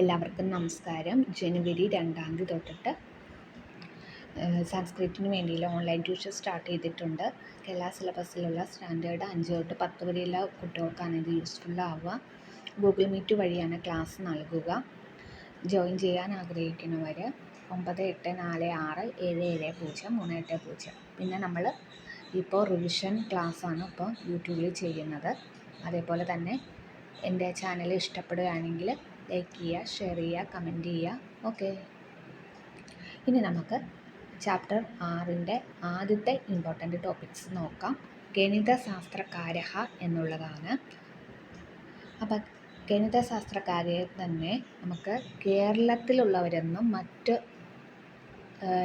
എല്ലാവർക്കും നമസ്കാരം. ജനുവരി 2 തൊട്ടിട്ട് സംസ്കൃതത്തിന് വേണ്ടിയുള്ള ഓൺലൈൻ ട്യൂഷൻ സ്റ്റാർട്ട് ചെയ്തിട്ടുണ്ട്. കേരള സിലബസിലുള്ള സ്റ്റാൻഡേർഡ് 5 തൊട്ട് 10 വരെയുള്ള കുട്ടികൾക്കാണ് ഇത് യൂസ്ഫുൾ ആവുക. ഗൂഗിൾ മീറ്റ് വഴിയാണ് ക്ലാസ് നൽകുക. ജോയിൻ ചെയ്യാൻ ആഗ്രഹിക്കുന്നവർ 9846770380. പിന്നെ നമ്മൾ ഇപ്പോൾ റിവിഷൻ ക്ലാസ്സാണ് ഇപ്പോൾ യൂട്യൂബിൽ ചെയ്യുന്നത്. അതേപോലെ തന്നെ എൻ്റെ ചാനൽ ഇഷ്ടപ്പെടുകയാണെങ്കിൽ ലൈക്ക് ചെയ്യുക, ഷെയർ ചെയ്യുക, കമൻറ്റ് ചെയ്യുക. ഓക്കെ, ഇനി നമുക്ക് ചാപ്റ്റർ 6 ആദ്യത്തെ ഇമ്പോർട്ടൻ്റ് ടോപ്പിക്സ് നോക്കാം. ഗണിതശാസ്ത്രകാരഃ എന്നുള്ളതാണ്. അപ്പം ഗണിതശാസ്ത്രകാരെ തന്നെ നമുക്ക് കേരളത്തിലുള്ളവരെന്നും മറ്റ്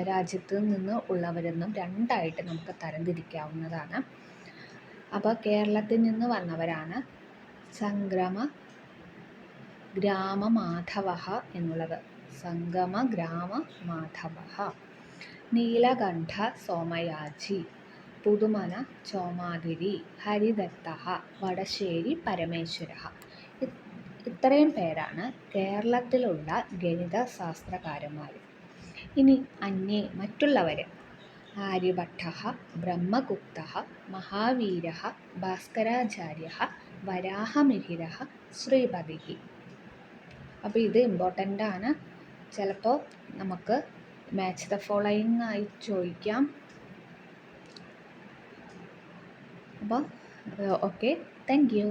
രാജ്യത്ത് നിന്ന് ഉള്ളവരെന്നും രണ്ടായിട്ട് നമുക്ക് തരംതിരിക്കാവുന്നതാണ്. അപ്പോൾ കേരളത്തിൽ നിന്ന് വന്നവരാണ് സംഗ്രമ ഗ്രാമമാധവ എന്നുള്ളത്. സംഗമ ഗ്രാമമാധവ, നീലകണ്ഠ സോമയാജി, പുതുമന ചോമാതിരി, ഹരിദത്ത, വടശ്ശേരി പരമേശ്വര. ഇത്രയും പേരാണ് കേരളത്തിലുള്ള ഗണിതശാസ്ത്രകാരന്മാർ. ഇനി മറ്റുള്ളവർ ആര്യഭട്ട, ബ്രഹ്മഗുപ്ത, മഹാവീര, ഭാസ്കരാചാര്യ, വരാഹമിഹിര, ശ്രീപതി. അപ്പോൾ ഇത് ഇമ്പോർട്ടൻ്റ് ആണ്. ചിലപ്പോൾ നമുക്ക് മാച്ച് ദ ഫോളോയിങ് ആയി ചോദിക്കാം. അപ്പോൾ ഓക്കെ, താങ്ക് യു.